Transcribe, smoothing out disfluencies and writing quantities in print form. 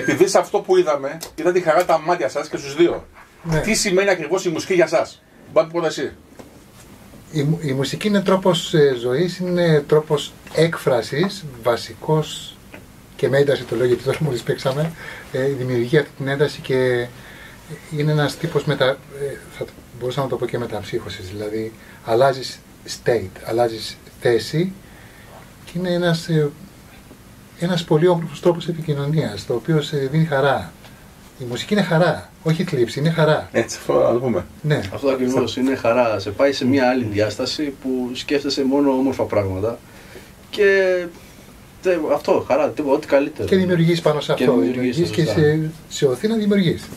Επειδή σε αυτό που είδαμε, είδα τη χαρά τα μάτια σας και στους δύο. Ναι. Τι σημαίνει ακριβώς η μουσική για σας? Μπάμπη, πρώτα εσύ. Η μουσική είναι τρόπος ζωής, είναι τρόπος έκφρασης, βασικός, και με ένταση το λέω γιατί τώρα μόλις παίξαμε, δημιουργεί αυτή την ένταση και είναι ένας τύπος θα μπορούσα να το πω και μεταψύχωσης, δηλαδή αλλάζεις state, αλλάζεις θέση και είναι ένας πολύ όμορφος τρόπος επικοινωνίας, το οποίο σε δίνει χαρά. Η μουσική είναι χαρά, όχι θλίψη, είναι χαρά. Έτσι, αυτό να το πούμε. Ναι. Αυτό ακριβώς είναι χαρά. Σε πάει σε μια άλλη διάσταση που σκέφτεσαι μόνο όμορφα πράγματα και αυτό, χαρά, ό,τι καλύτερο. Και δημιουργείς πάνω σε αυτό. Και δημιουργείς και σε οθεί να δημιουργείς.